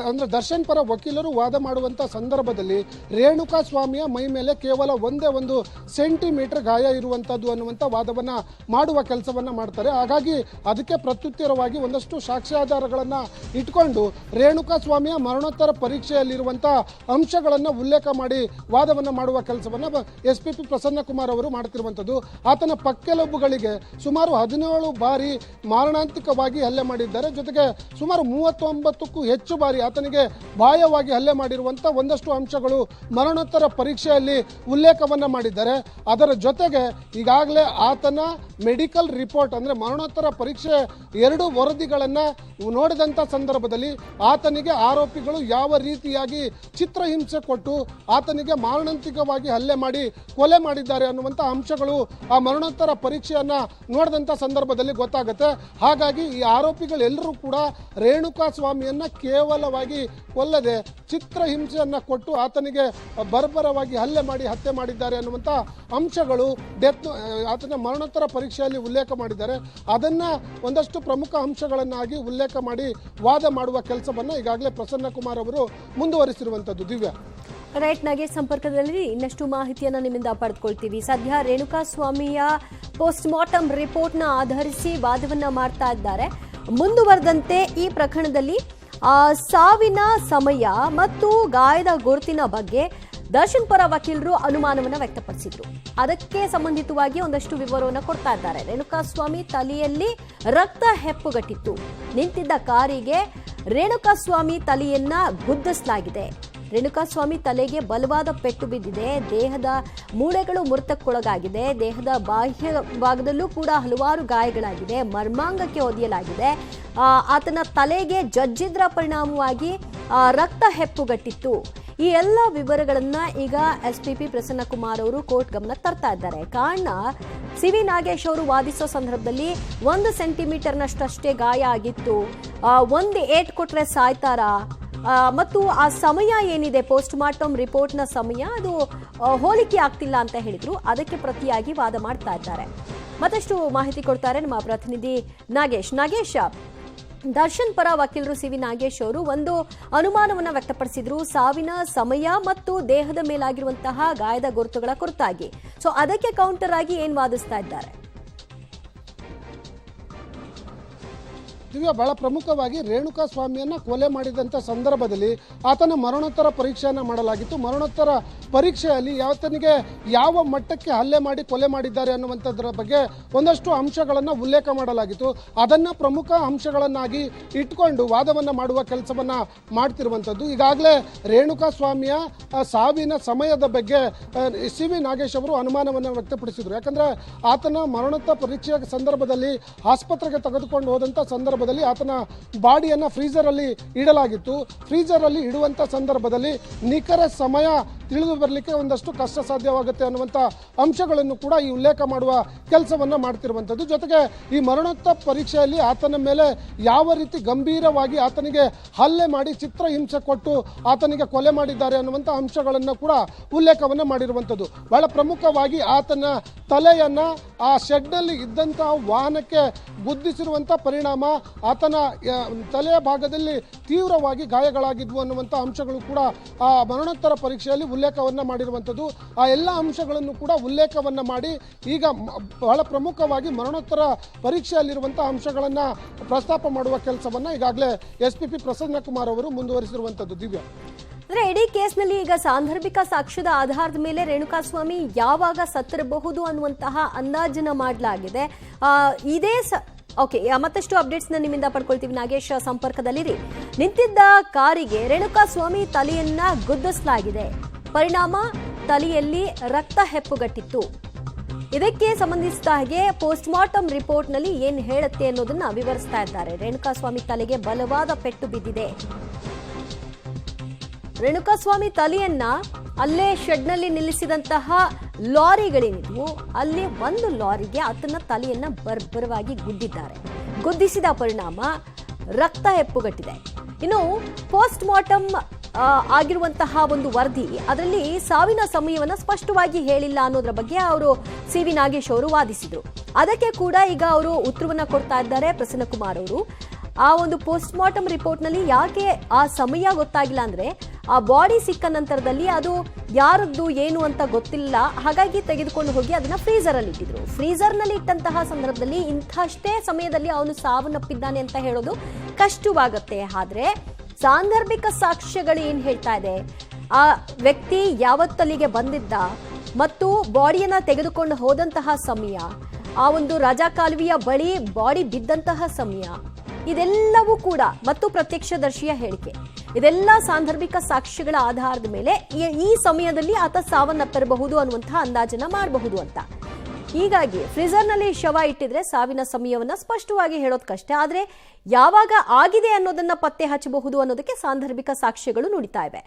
ಅಂದ್ರೆ ದರ್ಶನ್ ಪರ ವಕೀಲರು ವಾದ ಮಾಡುವಂತ ಸಂದರ್ಭದಲ್ಲಿ ರೇಣುಕಾಸ್ವಾಮಿಯ ಮೈ ಮೇಲೆ ಕೇವಲ ಒಂದೇ 1 ಸೆಂಟಿಮೀಟರ್ ಗಾಯ ಇರುವಂತದ್ದು ಅನ್ನುವಂಥ ವಾದವನ್ನ ಮಾಡುವ ಕೆಲಸವನ್ನ ಮಾಡ್ತಾರೆ. ಹಾಗಾಗಿ ಅದಕ್ಕೆ ಪ್ರತ್ಯುತ್ತರವಾಗಿ ಒಂದಷ್ಟು ಸಾಕ್ಷ್ಯಾಧಾರಗಳನ್ನ ಇಟ್ಕೊಂಡು ರೇಣುಕಾಸ್ವಾಮಿಯ ಮರಣೋತ್ತರ ಪರೀಕ್ಷೆಯಲ್ಲಿರುವಂತಹ ಅಂಶಗಳನ್ನ ಉಲ್ಲೇಖ ಮಾಡಿ ವಾದವನ್ನ ಮಾಡುವ ಕೆಲಸವನ್ನ SPP ಪ್ರಸನ್ನಕುಮಾರ್ ಅವರು ಮಾಡ್ತಿರುವಂತದ್ದು. ಆತನ ಪಕ್ಕೆಲುಬುಗಳಿಗೆ ಸುಮಾರು 17 ಬಾರಿ ಮಾರಣಾಂತಿಕವಾಗಿ ಹಲ್ಲೆ ಮಾಡಿದ್ದಾರೆ. ಜೊತೆಗೆ ಸುಮಾರು 39ಕ್ಕೂ ಹೆಚ್ಚು ಹೆಚ್ಚು ಬಾರಿ ಆತನಿಗೆ ಬಾಹ್ಯವಾಗಿ ಹಲ್ಲೆ ಮಾಡಿರುವಂಥ ಒಂದಷ್ಟು ಅಂಶಗಳು ಮರಣೋತ್ತರ ಪರೀಕ್ಷೆಯಲ್ಲಿ ಉಲ್ಲೇಖವನ್ನು ಮಾಡಿದ್ದಾರೆ. ಅದರ ಜೊತೆಗೆ ಈಗಾಗಲೇ ಆತನ ಮೆಡಿಕಲ್ ರಿಪೋರ್ಟ್ ಅಂದರೆ ಮರಣೋತ್ತರ ಪರೀಕ್ಷೆ 2 ವರದಿಗಳನ್ನು ನೋಡಿದಂಥ ಸಂದರ್ಭದಲ್ಲಿ ಆತನಿಗೆ ಆರೋಪಿಗಳು ಯಾವ ರೀತಿಯಾಗಿ ಚಿತ್ರಹಿಂಸೆ ಕೊಟ್ಟು ಆತನಿಗೆ ಮಾರಣಾಂತಿಕವಾಗಿ ಹಲ್ಲೆ ಮಾಡಿ ಕೊಲೆ ಮಾಡಿದ್ದಾರೆ ಅನ್ನುವಂಥ ಅಂಶಗಳು ಆ ಮರಣೋತ್ತರ ಪರೀಕ್ಷೆಯನ್ನು ನೋಡಿದಂಥ ಸಂದರ್ಭದಲ್ಲಿ ಗೊತ್ತಾಗುತ್ತೆ. ಹಾಗಾಗಿ ಈ ಆರೋಪಿಗಳೆಲ್ಲರೂ ಕೂಡ ರೇಣುಕಾ ಸ್ವಾಮಿಯನ್ನು ಕೇವಲವಾಗಿ ಕೊಲ್ಲದೆ ಚಿತ್ರಹಿಂಸೆಯನ್ನು ಕೊಟ್ಟು ಆತನಿಗೆ ಬರ್ಬರವಾಗಿ ಹಲ್ಲೆ ಮಾಡಿ ಹತ್ಯೆ ಮಾಡಿದ್ದಾರೆ ಅನ್ನುವಂಥ ಅಂಶಗಳು ಆತನ ಮರಣೋತ್ತರ ಪರೀಕ್ಷೆಯಲ್ಲಿ ಉಲ್ಲೇಖ ಮಾಡಿದ್ದಾರೆ. ಅದನ್ನು ಒಂದಷ್ಟು ಪ್ರಮುಖ ಅಂಶಗಳನ್ನಾಗಿ ಉಲ್ಲೇಖ ಮಾಡಿ ವಾದ ಮಾಡುವ ಕೆಲಸವನ್ನು ಈಗಾಗಲೇ ಪ್ರಸನ್ನ ಕುಮಾರ್ ಅವರು ಮುಂದುವರಿಸಿರುವಂಥದ್ದು. ದಿವ್ಯಾ, ರೈಟ್, ನಾಗೇಶ್ ಸಂಪರ್ಕದಲ್ಲಿ ಇನ್ನಷ್ಟು ಮಾಹಿತಿಯನ್ನು ನಿಮ್ಮಿಂದ ಪಡೆದುಕೊಳ್ತೀವಿ. ಸದ್ಯ ರೇಣುಕಾ ಸ್ವಾಮಿಯ ಪೋಸ್ಟ್ ಮಾರ್ಟಮ್ ರಿಪೋರ್ಟ್ನ ಆಧರಿಸಿ ವಾದವನ್ನ ಮಾಡ್ತಾ ಇದ್ದಾರೆ. ಮುಂದುವರೆದಂತೆ ಈ ಪ್ರಕರಣದಲ್ಲಿ ಸಾವಿನ ಸಮಯ ಮತ್ತು ಗಾಯದ ಗುರುತಿನ ಬಗ್ಗೆ ದರ್ಶನ್ ಪರ ವಕೀಲರು ಅನುಮಾನವನ್ನು ವ್ಯಕ್ತಪಡಿಸಿದ್ರು. ಅದಕ್ಕೆ ಸಂಬಂಧಿತವಾಗಿ ಒಂದಷ್ಟು ವಿವರವನ್ನು ಕೊಡ್ತಾ ಇದ್ದಾರೆ. ರೇಣುಕಾ ಸ್ವಾಮಿ ತಲೆಯಲ್ಲಿ ರಕ್ತ ಹೆಪ್ಪುಗಟ್ಟಿತ್ತು. ನಿಂತಿದ್ದ ಕಾರಿಗೆ ರೇಣುಕಾ ಸ್ವಾಮಿ ತಲೆಯನ್ನ ಗುದ್ದಿಸಲಾಗಿದೆ. ರೇಣುಕಾ ಸ್ವಾಮಿ ತಲೆಗೆ ಬಲವಾದ ಪೆಟ್ಟು ಬಿದ್ದಿದೆ. ದೇಹದ ಮೂಳೆಗಳು ಮುರಿತಕ್ಕೊಳಗಾಗಿದೆ. ದೇಹದ ಬಾಹ್ಯ ಭಾಗದಲ್ಲೂ ಕೂಡ ಹಲವಾರು ಗಾಯಗಳಾಗಿದೆ. ಮರ್ಮಾಂಗಕ್ಕೆ ಒದೆಯಲಾಗಿದೆ. ಆತನ ತಲೆಗೆ ಜಜ್ಜಿದ್ರ ಪರಿಣಾಮವಾಗಿ ರಕ್ತ ಹೆಪ್ಪುಗಟ್ಟಿತ್ತು. ಈ ಎಲ್ಲ ವಿವರಗಳನ್ನ ಈಗ ಎಸ್ಪಿಪಿ ಪ್ರಸನ್ನ ಕುಮಾರ್ ಅವರು ಕೋರ್ಟ್ ಗಮನ ತರ್ತಾ ಇದ್ದಾರೆ. ಕಾರಣ ಸಿವಿ ನಾಗೇಶ್ ಅವರು ವಾದಿಸೋ ಸಂದರ್ಭದಲ್ಲಿ 1 ಸೆಂಟಿಮೀಟರ್ನಷ್ಟೇ ಗಾಯ ಆಗಿತ್ತು, ಒಂದು ಏಟ್ ಕೊಟ್ರೆ ಸಾಯ್ತಾರಾ, ಮತ್ತು ಆ ಸಮಯ ಏನಿದೆ ಪೋಸ್ಟ್ ಮಾರ್ಟಮ್ ರಿಪೋರ್ಟ್ನ ಸಮಯ ಅದು ಹೋಲಿಕೆ ಆಗ್ತಿಲ್ಲ ಅಂತ ಹೇಳಿದ್ರು. ಅದಕ್ಕೆ ಪ್ರತಿಯಾಗಿ ವಾದ ಮಾಡ್ತಾ ಇದ್ದಾರೆ. ಮತ್ತಷ್ಟು ಮಾಹಿತಿ ಕೊಡ್ತಾರೆ ನಮ್ಮ ಪ್ರತಿನಿಧಿ ನಾಗೇಶ್. ದರ್ಶನ್ ಪರ ವಕೀಲರು ಸಿವಿ ನಾಗೇಶ್ ಅವರು ಒಂದು ಅನುಮಾನವನ್ನು ವ್ಯಕ್ತಪಡಿಸಿದ್ರು ಸಾವಿನ ಸಮಯ ಮತ್ತು ದೇಹದ ಮೇಲಾಗಿರುವಂತಹ ಗಾಯದ ಗುರುತುಗಳ ಕುರಿತಾಗಿ. ಸೊ ಅದಕ್ಕೆ ಕೌಂಟರ್ ಆಗಿ ಏನ್ ವಾದಿಸ್ತಾ ಇದ್ದಾರೆ? ದಿವ್ಯಾ, ಬಹಳ ಪ್ರಮುಖವಾಗಿ ರೇಣುಕಾ ಸ್ವಾಮಿಯನ್ನು ಕೊಲೆ ಮಾಡಿದಂಥ ಸಂದರ್ಭದಲ್ಲಿ ಆತನ ಮರಣೋತ್ತರ ಪರೀಕ್ಷೆಯನ್ನು ಮಾಡಲಾಗಿತ್ತು. ಮರಣೋತ್ತರ ಪರೀಕ್ಷೆಯಲ್ಲಿ ಆತನಿಗೆ ಯಾವ ಮಟ್ಟಕ್ಕೆ ಹಲ್ಲೆ ಮಾಡಿ ಕೊಲೆ ಮಾಡಿದ್ದಾರೆ ಅನ್ನುವಂಥದ್ರ ಬಗ್ಗೆ ಒಂದಷ್ಟು ಅಂಶಗಳನ್ನು ಉಲ್ಲೇಖ ಮಾಡಲಾಗಿತ್ತು. ಅದನ್ನು ಪ್ರಮುಖ ಅಂಶಗಳನ್ನಾಗಿ ಇಟ್ಕೊಂಡು ವಾದವನ್ನು ಮಾಡುವ ಕೆಲಸವನ್ನು ಮಾಡ್ತಿರುವಂಥದ್ದು. ಈಗಾಗಲೇ ರೇಣುಕಾ ಸ್ವಾಮಿಯ ಸಾವಿನ ಸಮಯದ ಬಗ್ಗೆ ಸಿವಿ ನಾಗೇಶ್ ಅವರು ಅನುಮಾನವನ್ನು ವ್ಯಕ್ತಪಡಿಸಿದರು. ಯಾಕಂದರೆ ಆತನ ಮರಣೋತ್ತರ ಪರೀಕ್ಷೆಯ ಸಂದರ್ಭದಲ್ಲಿ ಆಸ್ಪತ್ರೆಗೆ ತೆಗೆದುಕೊಂಡು ಹೋದಂಥ ಸಂದರ್ಭದಲ್ಲಿ ಆತನ ಬಾಡಿಯನ್ನು ಫ್ರೀಜರಲ್ಲಿ ಇಡಲಾಗಿತ್ತು. ಫ್ರೀಜರಲ್ಲಿ ಇಡುವಂಥ ಸಂದರ್ಭದಲ್ಲಿ ನಿಖರ ಸಮಯ ತಿಳಿದು ಬರಲಿಕ್ಕೆ ಒಂದಷ್ಟು ಕಷ್ಟ ಸಾಧ್ಯವಾಗುತ್ತೆ ಅನ್ನುವಂಥ ಅಂಶಗಳನ್ನು ಕೂಡ ಈ ಉಲ್ಲೇಖ ಮಾಡುವ ಕೆಲಸವನ್ನು ಮಾಡ್ತಿರುವಂಥದ್ದು. ಜೊತೆಗೆ ಈ ಮರಣೋತ್ತರ ಪರೀಕ್ಷೆಯಲ್ಲಿ ಆತನ ಮೇಲೆ ಯಾವ ರೀತಿ ಗಂಭೀರವಾಗಿ ಆತನಿಗೆ ಹಲ್ಲೆ ಮಾಡಿ ಚಿತ್ರಹಿಂಸೆ ಕೊಟ್ಟು ಆತನಿಗೆ ಕೊಲೆ ಮಾಡಿದ್ದಾರೆ ಅನ್ನುವಂಥ ಅಂಶಗಳನ್ನು ಕೂಡ ಉಲ್ಲೇಖವನ್ನು ಮಾಡಿರುವಂಥದ್ದು. ಬಹಳ ಪ್ರಮುಖವಾಗಿ ಆತನ ತಲೆಯನ್ನು ಆ ಶೆಡ್ನಲ್ಲಿ ಇದ್ದಂತಹ ವಾಹನಕ್ಕೆ ಗುದ್ದಿಸಿರುವಂಥ ಪರಿಣಾಮ ಆತನ ತಲೆಯ ಭಾಗದಲ್ಲಿ ತೀವ್ರವಾಗಿ ಗಾಯಗಳಾಗಿದ್ವು ಅನ್ನುವಂಥ ಅಂಶಗಳು ಕೂಡ ಆ ಮರಣೋತ್ತರ ಪರೀಕ್ಷೆಯಲ್ಲಿ ಉಲ್ಲೇಖವನ್ನು ಮಾಡಿರುವಂಥದ್ದು. ಆ ಎಲ್ಲ ಅಂಶಗಳನ್ನು ಕೂಡ ಉಲ್ಲೇಖವನ್ನು ಮಾಡಿ ಈಗ ಬಹಳ ಪ್ರಮುಖವಾಗಿ ಮರಣೋತ್ತರ ಪರೀಕ್ಷೆಯಲ್ಲಿರುವಂಥ ಅಂಶಗಳನ್ನು ಪ್ರಸ್ತಾಪ ಮಾಡುವ ಕೆಲಸವನ್ನು ಈಗಾಗಲೇ ಎಸ್ಪಿಪಿ ಪ್ರಸನ್ನ ಕುಮಾರ್ ಅವರು ಮುಂದುವರಿಸಿರುವಂಥದ್ದು. ದಿವ್ಯಾ, ಅಂದ್ರೆ ಇಡೀ ಕೇಸ್ನಲ್ಲಿ ಈಗ ಸಾಂದರ್ಭಿಕ ಸಾಕ್ಷ್ಯದ ಆಧಾರದ ಮೇಲೆ ರೇಣುಕಾ ಸ್ವಾಮಿ ಯಾವಾಗ ಸತ್ತಿರಬಹುದು ಅನ್ನುವಂತಹ ಅಂದಾಜನ್ನ ಮಾಡಲಾಗಿದೆ. ಓಕೆ, ಮತ್ತಷ್ಟು ಅಪ್ಡೇಟ್ಸ್ ನಿಮ್ಮಿಂದ ಪಡ್ಕೊಳ್ತೀವಿ. ನಾಗೇಶ್ ಸಂಪರ್ಕದಲ್ಲಿರಿ. ನಿಂತಿದ್ದ ಕಾರಿಗೆ ರೇಣುಕಾ ಸ್ವಾಮಿ ತಲೆಯನ್ನ ಗುದ್ದಿಸಲಾಗಿದೆ. ಪರಿಣಾಮ ತಲೆಯಲ್ಲಿ ರಕ್ತ ಹೆಪ್ಪುಗಟ್ಟಿತ್ತು. ಇದಕ್ಕೆ ಸಂಬಂಧಿಸಿದ ಹಾಗೆ ಪೋಸ್ಟ್ ಮಾರ್ಟಮ್ ರಿಪೋರ್ಟ್ ನಲ್ಲಿ ಏನ್ ಹೇಳುತ್ತೆ ಅನ್ನೋದನ್ನ ವಿವರಿಸ್ತಾ ಇದ್ದಾರೆ. ರೇಣುಕಾ ಸ್ವಾಮಿ ತಲೆಗೆ ಬಲವಾದ ಪೆಟ್ಟು ಬಿದ್ದಿದೆ. ರೇಣುಕಾ ಸ್ವಾಮಿ ತಲೆಯನ್ನ ಅಲ್ಲೇ ಶೆಡ್ನಲ್ಲಿ ನಿಲ್ಲಿಸಿದಂತಹ ಲಾರಿಗಳೇನಿದ್ವು ಅಲ್ಲಿ ಒಂದು ಲಾರಿಗೆ ಆತನ ತಲೆಯನ್ನ ಬರ್ಬರವಾಗಿ ಗುದ್ದಿದ್ದಾರೆ. ಗುದ್ದಿಸಿದ ಪರಿಣಾಮ ರಕ್ತ ಹೆಪ್ಪುಗಟ್ಟಿದೆ. ಇನ್ನು ಪೋಸ್ಟ್ ಮಾರ್ಟಮ್ ಆಗಿರುವಂತಹ ಒಂದು ವರದಿ ಅದರಲ್ಲಿ ಸಾವಿನ ಸಮಯವನ್ನು ಸ್ಪಷ್ಟವಾಗಿ ಹೇಳಿಲ್ಲ ಅನ್ನೋದ್ರ ಬಗ್ಗೆ ಅವರು ಸಿವಿ ನಾಗೇಶ್ ಅವರು ವಾದಿಸಿದ್ರು. ಅದಕ್ಕೆ ಕೂಡ ಈಗ ಅವರು ಉತ್ತರವನ್ನ ಕೊಡ್ತಾ ಇದ್ದಾರೆ ಪ್ರಸನ್ನ ಕುಮಾರ್ ಅವರು. ಆ ಒಂದು ಪೋಸ್ಟ್ ಮಾರ್ಟಮ್ ರಿಪೋರ್ಟ್ ನಲ್ಲಿ ಯಾಕೆ ಆ ಸಮಯ ಗೊತ್ತಾಗಿಲ್ಲ ಅಂದ್ರೆ ಆ ಬಾಡಿ ಸಿಕ್ಕ ನಂತರದಲ್ಲಿ ಅದು ಯಾರದ್ದು ಏನು ಅಂತ ಗೊತ್ತಿಲ್ಲ. ಹಾಗಾಗಿ ತೆಗೆದುಕೊಂಡು ಹೋಗಿ ಅದನ್ನ ಫ್ರೀಜರ್ ಅಲ್ಲಿ ಇಟ್ಟಿದ್ರು. ಫ್ರೀಜರ್ ನಲ್ಲಿ ಇಟ್ಟಂತಹ ಸಂದರ್ಭದಲ್ಲಿ ಇಂಥಷ್ಟೇ ಸಮಯದಲ್ಲಿ ಅವನು ಸಾವನ್ನಪ್ಪಿದ್ದಾನೆ ಅಂತ ಹೇಳೋದು ಕಷ್ಟವಾಗುತ್ತೆ. ಆದ್ರೆ ಸಾಂದರ್ಭಿಕ ಸಾಕ್ಷ್ಯಗಳು ಏನ್ ಹೇಳ್ತಾ ಇದೆ, ಆ ವ್ಯಕ್ತಿ ಯಾವತ್ತಲ್ಲಿಗೆ ಬಂದಿದ್ದ ಮತ್ತು ಬಾಡಿಯನ್ನ ತೆಗೆದುಕೊಂಡು ಹೋದಂತಹ ಸಮಯ, ಆ ಒಂದು ರಾಜಕಾಲುವೆಯ ಬಳಿ ಬಾಡಿ ಬಿದ್ದಂತಹ ಸಮಯ, ಇದೆಲ್ಲವೂ ಕೂಡ ಮತ್ತು ಪ್ರತ್ಯಕ್ಷದರ್ಶಿಯ ಹೇಳಿಕೆ, ಇದೆಲ್ಲ ಸಾಂದರ್ಭಿಕ ಸಾಕ್ಷ್ಯಗಳ ಆಧಾರದ ಮೇಲೆ ಈ ಸಮಯದಲ್ಲಿ ಆತ ಸಾವನ್ನಪ್ಪಿರಬಹುದು ಅನ್ನುವಂತಹ ಅಂದಾಜನ್ನ ಮಾಡಬಹುದು ಅಂತ. ಹೀಗಾಗಿ ಫ್ರೀಜರ್ನಲ್ಲಿ ಶವ ಇಟ್ಟಿದ್ರೆ ಸಾವಿನ ಸಮಯವನ್ನ ಸ್ಪಷ್ಟವಾಗಿ ಹೇಳೋದು ಕಷ್ಟ. ಆದ್ರೆ ಯಾವಾಗ ಆಗಿದೆ ಅನ್ನೋದನ್ನ ಪತ್ತೆ ಹಚ್ಚಬಹುದು ಅನ್ನೋದಕ್ಕೆ ಸಾಂದರ್ಭಿಕ ಸಾಕ್ಷ್ಯಗಳು ನುಡಿತಾ ಇವೆ.